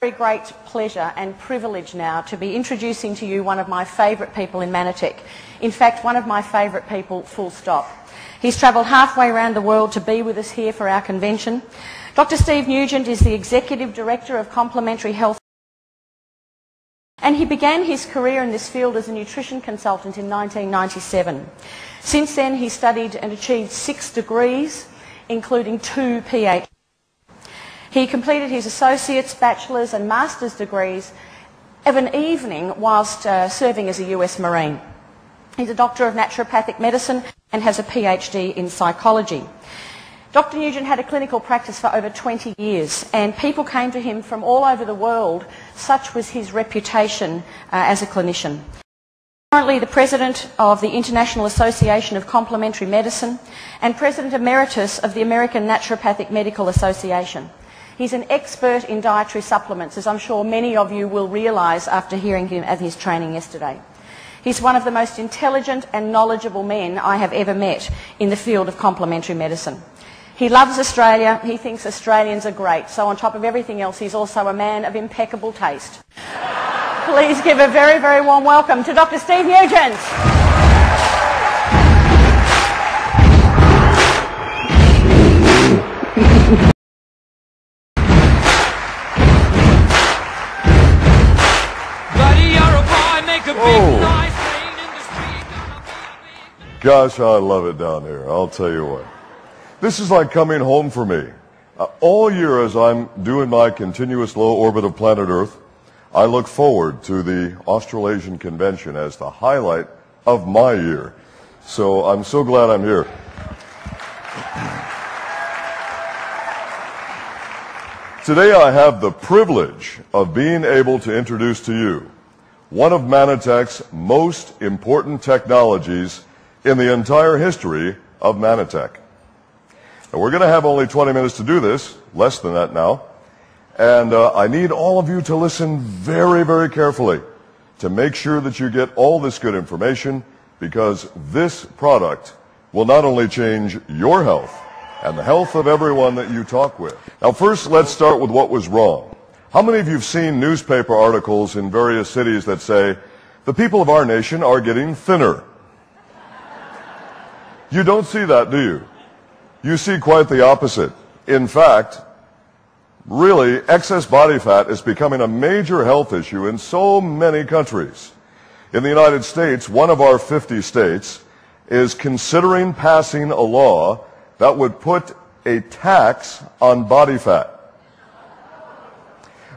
Very great pleasure and privilege now to be introducing to you one of my favourite people in Mannatech. In fact, one of my favourite people, full stop. He's travelled halfway around the world to be with us here for our convention. Dr. Steve Nugent is the Executive Director of Complementary Health, and he began his career in this field as a nutrition consultant in 1997. Since then, he studied and achieved 6 degrees, including 2 PhDs. He completed his associate's, bachelor's and master's degrees of an evening whilst serving as a US Marine. He's a doctor of naturopathic medicine and has a PhD in psychology. Dr. Nugent had a clinical practice for over 20 years, and people came to him from all over the world. Such was his reputation as a clinician. Currently the President of the International Association of Complementary Medicine and President Emeritus of the American Naturopathic Medical Association. He's an expert in dietary supplements, as I'm sure many of you will realise after hearing him at his training yesterday. He's one of the most intelligent and knowledgeable men I have ever met in the field of complementary medicine. He loves Australia. He thinks Australians are great. So on top of everything else, he's also a man of impeccable taste. Please give a very, very warm welcome to Dr. Steve Nugent. Gosh, I love it down here, I'll tell you what. This is like coming home for me. All year as I'm doing my continuous low orbit of planet Earth, I look forward to the Australasian Convention as the highlight of my year. So I'm so glad I'm here. Today I have the privilege of being able to introduce to you one of Mannatech's most important technologies in the entire history of Mannatech. Now, we're going to have only 20 minutes to do this, less than that now, and I need all of you to listen very, very carefully to make sure that you get all this good information, because this product will not only change your health and the health of everyone that you talk with. Now, first, let's start with what was wrong. How many of you have seen newspaper articles in various cities that say, the people of our nation are getting thinner? You don't see that, do you? You see quite the opposite. In fact, really, excess body fat is becoming a major health issue in so many countries. In the United States, one of our 50 states is considering passing a law that would put a tax on body fat,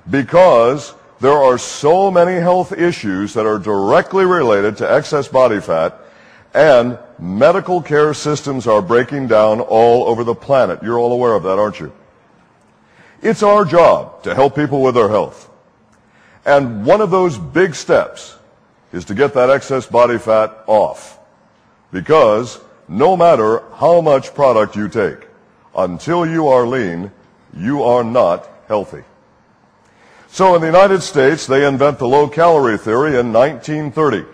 because there are so many health issues that are directly related to excess body fat, and medical care systems are breaking down all over the planet. You're all aware of that, aren't you? It's our job to help people with their health. And one of those big steps is to get that excess body fat off. Because no matter how much product you take, until you are lean, you are not healthy. So in the United States, they invent the low-calorie theory in 1930.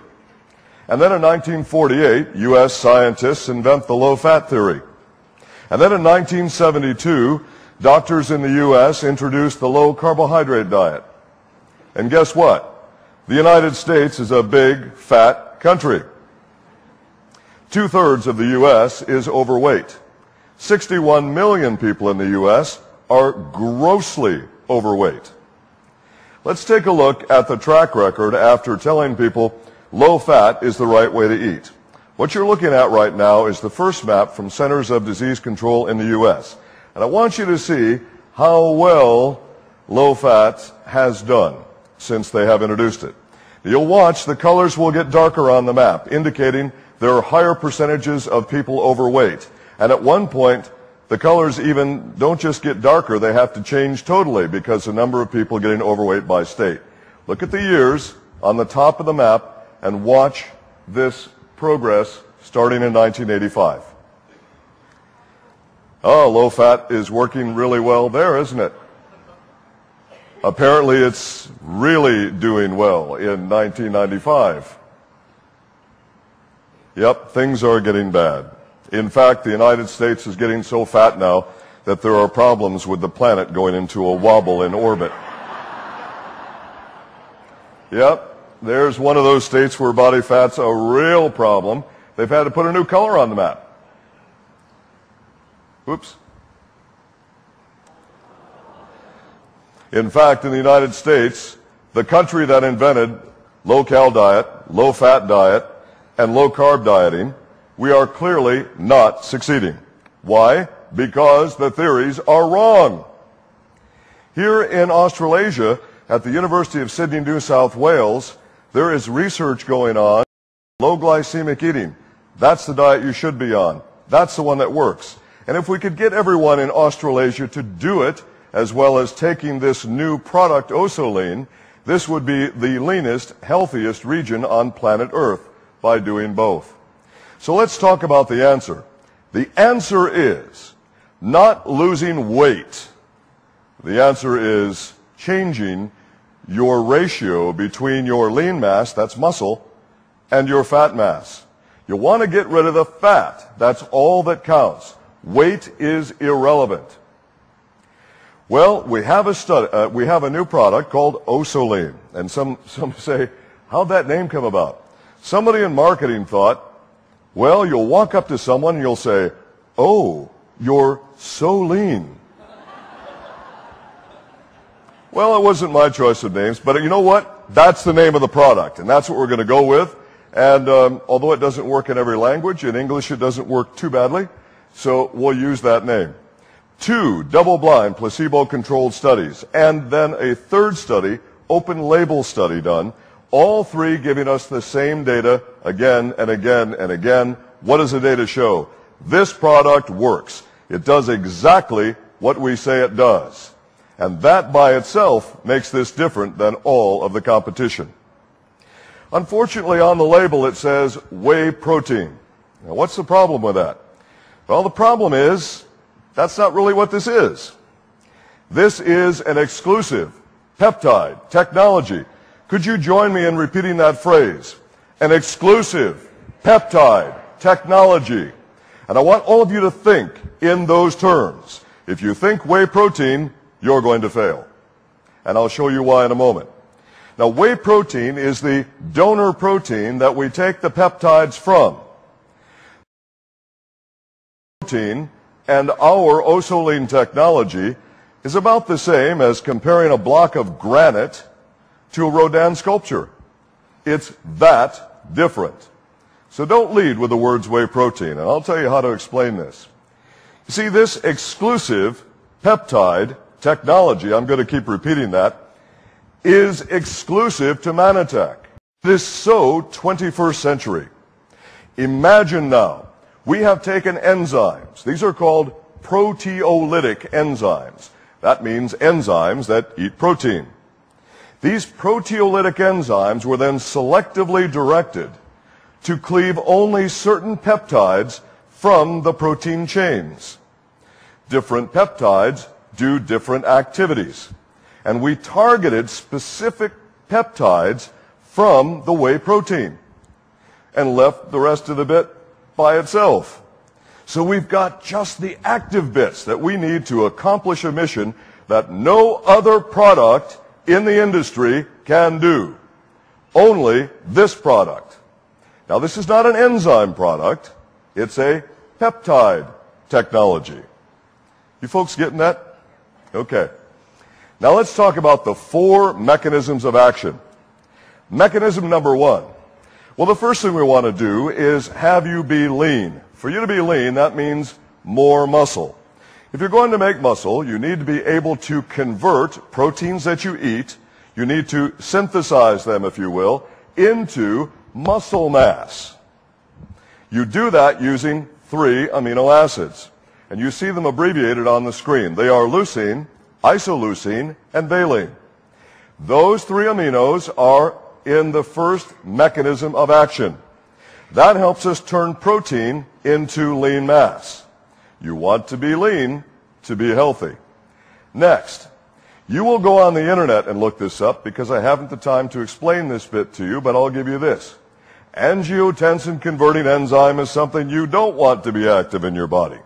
And then in 1948, U.S. scientists invent the low-fat theory. And then in 1972, doctors in the U.S. introduced the low-carbohydrate diet. And guess what? The United States is a big, fat country. 2/3 of the U.S. is overweight. 61 million people in the U.S. are grossly overweight. Let's take a look at the track record after telling people low fat is the right way to eat. What you're looking at right now is the first map from Centers of Disease Control in the U.S. And I want you to see how well low fat has done since they have introduced it. You'll watch the colors will get darker on the map, indicating there are higher percentages of people overweight. And at one point, the colors even don't just get darker, they have to change totally, because the number of people getting overweight by state. Look at the years on the top of the map and watch this progress starting in 1985. Oh, low fat is working really well there, isn't it? Apparently it's really doing well in 1995. Yep, things are getting bad. In fact, the United States is getting so fat now that there are problems with the planet going into a wobble in orbit. Yep, there's one of those states where body fat's a real problem. They've had to put a new color on the map. Oops. In fact, in the United States, the country that invented low-cal diet, low-fat diet, and low-carb dieting, we are clearly not succeeding. Why? Because the theories are wrong. Here in Australasia, at the University of Sydney, New South Wales, there is research going on. Low glycemic eating. That's the diet you should be on. That's the one that works. And if we could get everyone in Australasia to do it, as well as taking this new product, Osoline, this would be the leanest, healthiest region on planet Earth by doing both. So let's talk about the answer. The answer is not losing weight. The answer is changing your ratio between your lean mass, that's muscle, and your fat mass. You want to get rid of the fat. That's all that counts. Weight is irrelevant. Well, we have a new product called Osoline, and some say, how'd that name come about? Somebody in marketing thought, well, you'll walk up to someone and you'll say, oh, you're so lean. Well, it wasn't my choice of names, but you know what? That's the name of the product, and that's what we're going to go with. And although it doesn't work in every language, in English it doesn't work too badly, so we'll use that name. 2 double-blind, placebo-controlled studies, and then a third study, open-label study done, all 3 giving us the same data again and again and again. What does the data show? This product works. It does exactly what we say it does. And that by itself makes this different than all of the competition. Unfortunately, on the label it says whey protein. Now, what's the problem with that? Well, the problem is that's not really what this is. This is an exclusive peptide technology. Could you join me in repeating that phrase? An exclusive peptide technology. And I want all of you to think in those terms. If you think whey protein, you're going to fail. And I'll show you why in a moment. Now, whey protein is the donor protein that we take the peptides from. Protein and our Osoline technology is about the same as comparing a block of granite to a Rodin sculpture. It's that different. So don't lead with the words whey protein, and I'll tell you how to explain this. You see, this exclusive peptide technology, I'm going to keep repeating that, is exclusive to Mannatech. It is so 21st century. Imagine now, we have taken enzymes. These are called proteolytic enzymes. That means enzymes that eat protein. These proteolytic enzymes were then selectively directed to cleave only certain peptides from the protein chains. Different peptides do different activities. And we targeted specific peptides from the whey protein and left the rest of the bit by itself. So we've got just the active bits that we need to accomplish a mission that no other product in the industry can do. Only this product. Now, this is not an enzyme product. It's a peptide technology. You folks getting that? Okay. Now let's talk about the 4 mechanisms of action. Mechanism number 1. Well, the first thing we want to do is have you be lean. For you to be lean, that means more muscle. If you're going to make muscle, you need to be able to convert proteins that you eat, you need to synthesize them, if you will, into muscle mass. You do that using 3 amino acids. And you see them abbreviated on the screen. They are leucine, isoleucine, and valine. Those 3 aminos are in the first mechanism of action. That helps us turn protein into lean mass. You want to be lean to be healthy. Next, you will go on the internet and look this up because I haven't the time to explain this bit to you, but I'll give you this. Angiotensin-converting enzyme is something you don't want to be active in your body.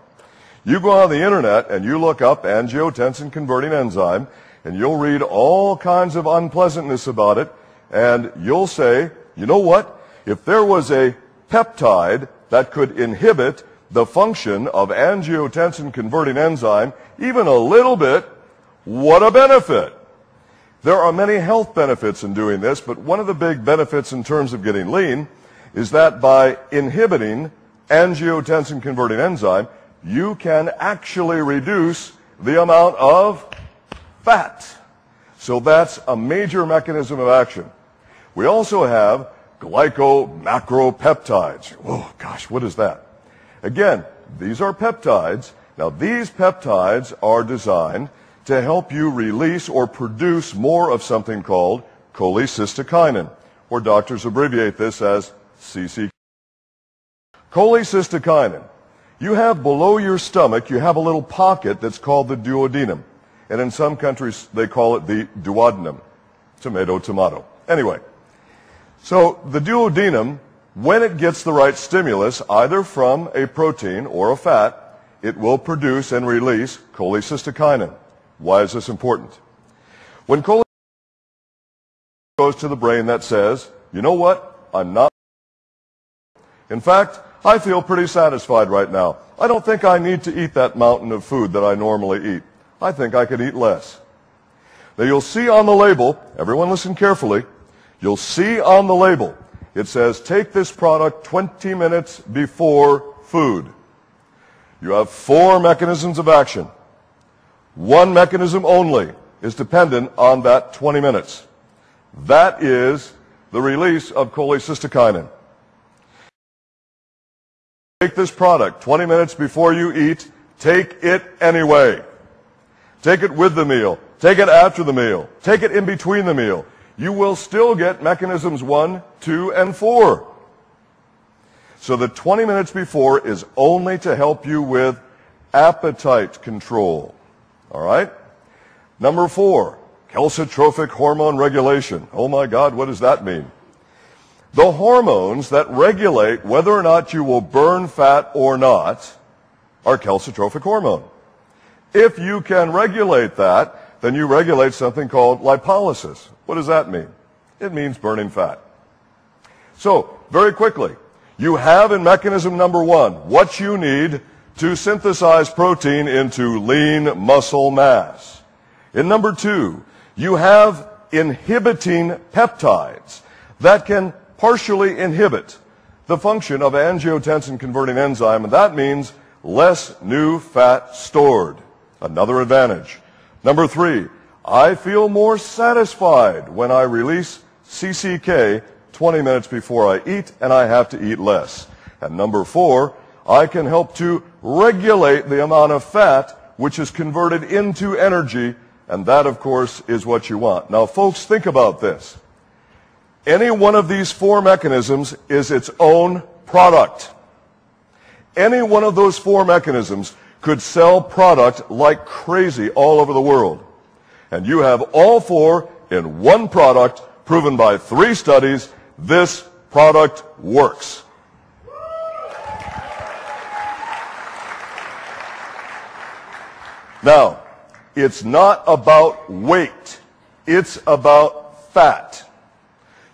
You go on the internet and you look up angiotensin-converting enzyme, and you'll read all kinds of unpleasantness about it, and you'll say, you know what? If there was a peptide that could inhibit the function of angiotensin-converting enzyme even a little bit, what a benefit! There are many health benefits in doing this, but one of the big benefits in terms of getting lean is that by inhibiting angiotensin-converting enzyme, you can actually reduce the amount of fat. So that's a major mechanism of action. We also have glycomacropeptides. Oh gosh, what is that? Again, these are peptides. Now these peptides are designed to help you release or produce more of something called cholecystokinin, or doctors abbreviate this as CCK. Cholecystokinin. You have below your stomach, you have a little pocket that's called the duodenum. And in some countries, they call it the duodenum. Tomato, tomato. Anyway, so the duodenum, when it gets the right stimulus, either from a protein or a fat, it will produce and release cholecystokinin. Why is this important? When cholecystokinin goes to the brain, that says, you know what? I'm not. In fact, I feel pretty satisfied right now. I don't think I need to eat that mountain of food that I normally eat. I think I could eat less. Now you'll see on the label, everyone listen carefully, you'll see on the label, it says take this product 20 minutes before food. You have 4 mechanisms of action. One mechanism only is dependent on that 20 minutes. That is the release of cholecystokinin. Take this product 20 minutes before you eat. Take it anyway. Take it with the meal. Take it after the meal. Take it in between the meal. You will still get mechanisms 1, 2, and 4. So the 20 minutes before is only to help you with appetite control. All right? Number 4, calcitrophic hormone regulation. Oh my God, what does that mean? The hormones that regulate whether or not you will burn fat or not are calcitrophic hormone. If you can regulate that, then you regulate something called lipolysis. What does that mean? It means burning fat. So, very quickly, you have in mechanism number 1 what you need to synthesize protein into lean muscle mass. In number 2, you have inhibiting peptides that can partially inhibit the function of angiotensin-converting enzyme, and that means less new fat stored. Another advantage. Number 3, I feel more satisfied when I release CCK 20 minutes before I eat, and I have to eat less. And number 4, I can help to regulate the amount of fat which is converted into energy, and that, of course, is what you want. Now, folks, think about this. Any one of these 4 mechanisms is its own product. Any one of those 4 mechanisms could sell product like crazy all over the world. And you have all 4 in one product, proven by 3 studies. This product works. Now, it's not about weight. It's about fat.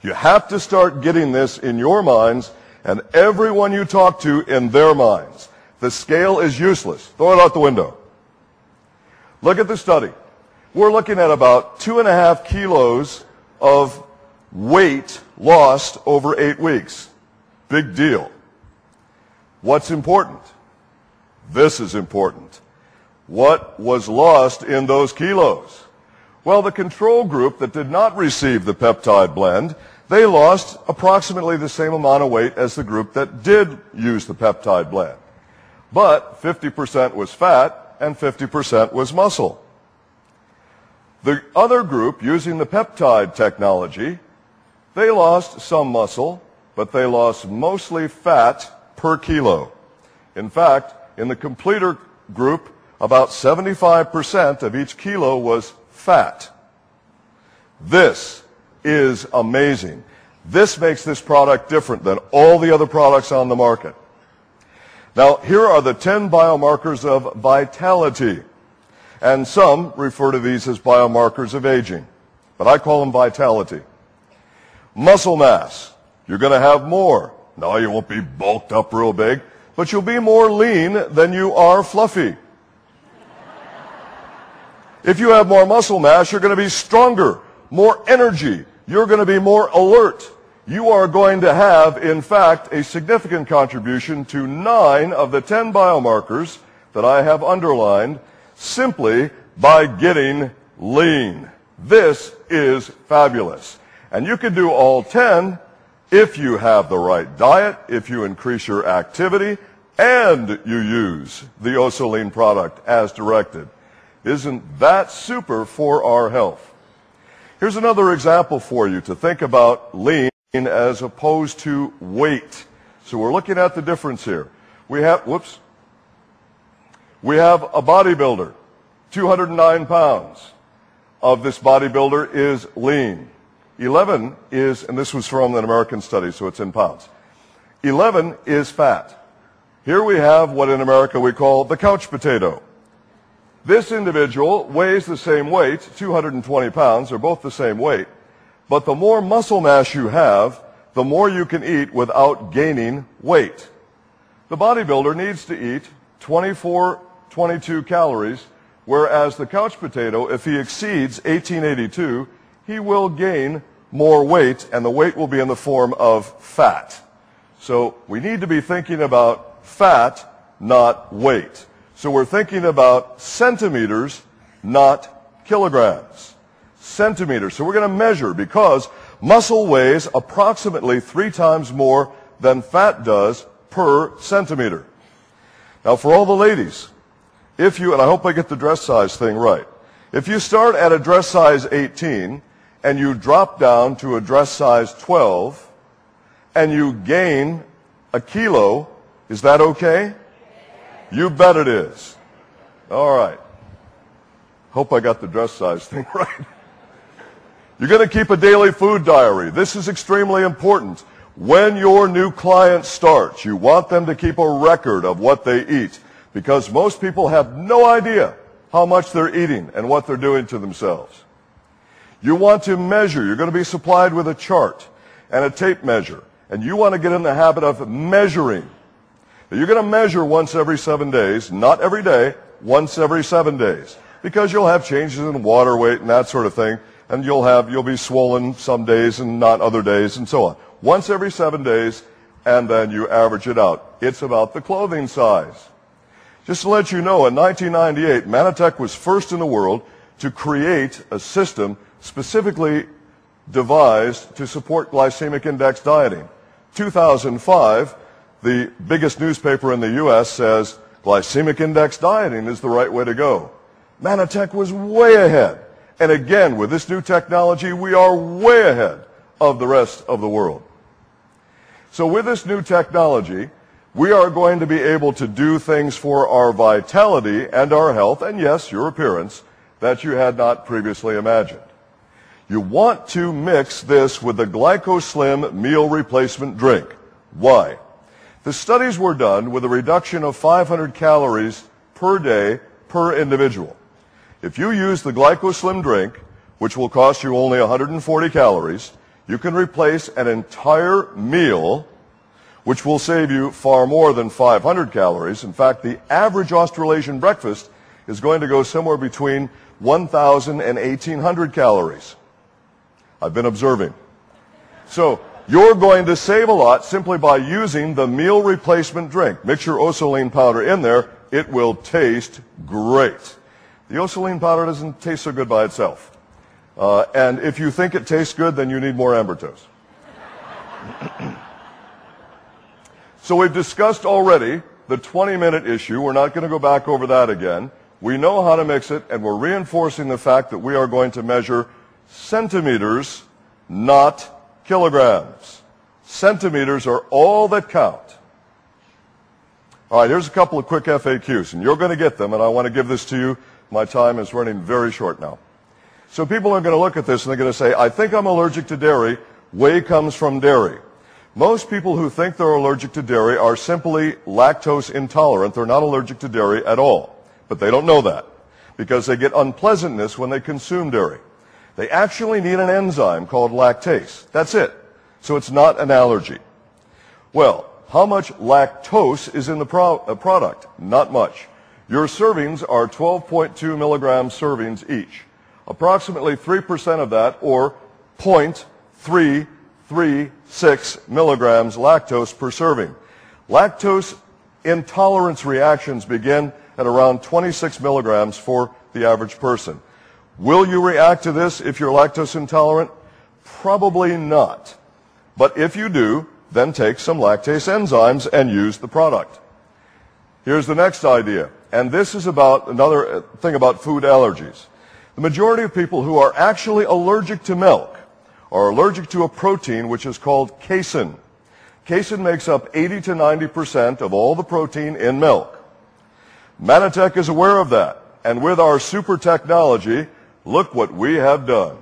You have to start getting this in your minds and everyone you talk to in their minds. The scale is useless. Throw it out the window. Look at the study. We're looking at about 2.5 kilos of weight lost over 8 weeks. Big deal. What's important? This is important. What was lost in those kilos? Well, the control group that did not receive the peptide blend, they lost approximately the same amount of weight as the group that did use the peptide blend. But 50% was fat and 50% was muscle. The other group using the peptide technology, they lost some muscle, but they lost mostly fat per kilo. In fact, in the completer group, about 75% of each kilo was fat. This is amazing. This makes this product different than all the other products on the market. Now, here are the 10 biomarkers of vitality. And some refer to these as biomarkers of aging, but I call them vitality. Muscle mass. You're going to have more. No, you won't be bulked up real big, but you'll be more lean than you are fluffy. If you have more muscle mass, you're going to be stronger, more energy. You're going to be more alert. You are going to have, in fact, a significant contribution to 9 of the 10 biomarkers that I have underlined simply by getting lean. This is fabulous. And you can do all 10 if you have the right diet, if you increase your activity, and you use the Osoline product as directed. Isn't that super for our health? Here's another example for you to think about lean as opposed to weight. So we're looking at the difference here. We have a bodybuilder, 209 pounds. Of this bodybuilder is lean. 11 is, and this was from an American study, so it's in pounds. 11 is fat. Here we have what in America we call the couch potato. This individual weighs the same weight, 220 pounds, they're both the same weight, but the more muscle mass you have, the more you can eat without gaining weight. The bodybuilder needs to eat 22 calories, whereas the couch potato, if he exceeds 1882, he will gain more weight, and the weight will be in the form of fat. So we need to be thinking about fat, not weight. So we're thinking about centimeters, not kilograms. Centimeters. So we're going to measure, because muscle weighs approximately 3 times more than fat does per centimeter. Now for all the ladies, if you, and I hope I get the dress size thing right, if you start at a dress size 18 and you drop down to a dress size 12 and you gain a kilo, is that okay? You bet it is. All right. Hope I got the dress size thing right. You're going to keep a daily food diary. This is extremely important. When your new client starts, you want them to keep a record of what they eat, because most people have no idea how much they're eating and what they're doing to themselves. You want to measure. You're going to be supplied with a chart and a tape measure, and you want to get in the habit of measuring. Now, you're going to measure once every 7 days, not every day, once every 7 days, because you'll have changes in water weight and that sort of thing, and you'll be swollen some days and not other days and so on. Once every 7 days, and then you average it out. It's about the clothing size. Just to let you know, in 1998, Mannatechs was first in the world to create a system specifically devised to support glycemic index dieting. 2005, the biggest newspaper in the U.S. says glycemic index dieting is the right way to go. Mannatechs was way ahead. And again, with this new technology, we are way ahead of the rest of the world. So with this new technology, we are going to be able to do things for our vitality and our health, and yes, your appearance, that you had not previously imagined. You want to mix this with the GlycoSlim meal replacement drink. Why? The studies were done with a reduction of 500 calories per day per individual. If you use the GlycoSlim drink, which will cost you only 140 calories, you can replace an entire meal, which will save you far more than 500 calories. In fact, the average Australasian breakfast is going to go somewhere between 1,000 and 1,800 calories. I've been observing. So you're going to save a lot simply by using the meal replacement drink. Mix your Osoline powder in there. It will taste great. The Osoline powder doesn't taste so good by itself. And if you think it tastes good, then you need more Ambertos. So we've discussed already the 20-minute issue. We're not going to go back over that again. We know how to mix it, and we're reinforcing the fact that we are going to measure centimeters, not kilograms. Centimeters are all that count. All right, here's a couple of quick FAQs, and you're going to get them, and I want to give this to you. My time is running very short now. So people are going to look at this, and they're going to say, I think I'm allergic to dairy. Whey comes from dairy. Most people who think they're allergic to dairy are simply lactose intolerant. They're not allergic to dairy at all. But they don't know that because they get unpleasantness when they consume dairy. They actually need an enzyme called lactase. That's it. So it's not an allergy. Well, how much lactose is in the product? Not much. Your servings are 12.2 milligram servings each. Approximately 3% of that, or 0.336 milligrams lactose per serving. Lactose intolerance reactions begin at around 26 milligrams for the average person. Will you react to this if you're lactose intolerant? Probably not. But if you do, then take some lactase enzymes and use the product. Here's the next idea, and this is about another thing about food allergies. The majority of people who are actually allergic to milk are allergic to a protein which is called casein. Casein makes up 80 to 90% of all the protein in milk. Mannatech is aware of that, and with our super technology, look what we have done.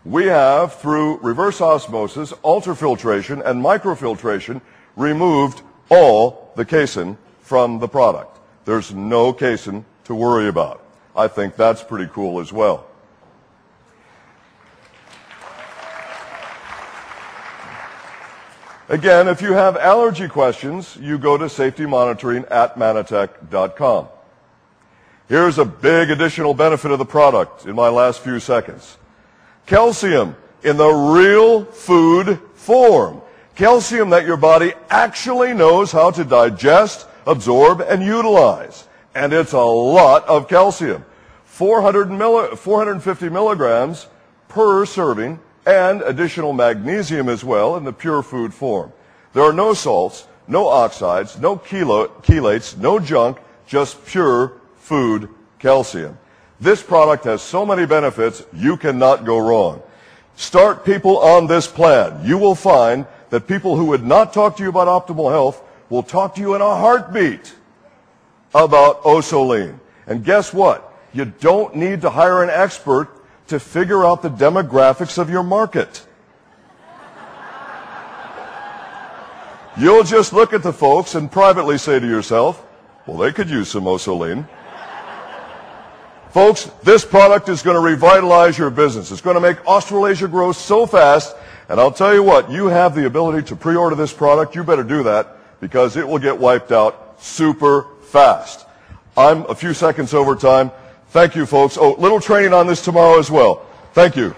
We have, through reverse osmosis, ultrafiltration, and microfiltration, removed all the casein from the product. There's no casein to worry about. I think that's pretty cool as well. Again, if you have allergy questions, you go to safetymonitoring@mannatech.com. Here's a big additional benefit of the product in my last few seconds. Calcium in the real food form. Calcium that your body actually knows how to digest, absorb, and utilize. And it's a lot of calcium. 450 milligrams per serving, and additional magnesium as well in the pure food form. There are no salts, no oxides, no chelates, no junk, just pure food calcium. This product has so many benefits, you cannot go wrong. Start people on this plan. You will find that people who would not talk to you about optimal health will talk to you in a heartbeat about Osoline. And guess what? You don't need to hire an expert to figure out the demographics of your market. You'll just look at the folks and privately say to yourself, well, they could use some Osoline. Folks, this product is going to revitalize your business. It's going to make Australasia grow so fast, and I'll tell you what, you have the ability to pre-order this product. You better do that because it will get wiped out super fast. I'm a few seconds over time. Thank you, folks. Oh, little training on this tomorrow as well. Thank you.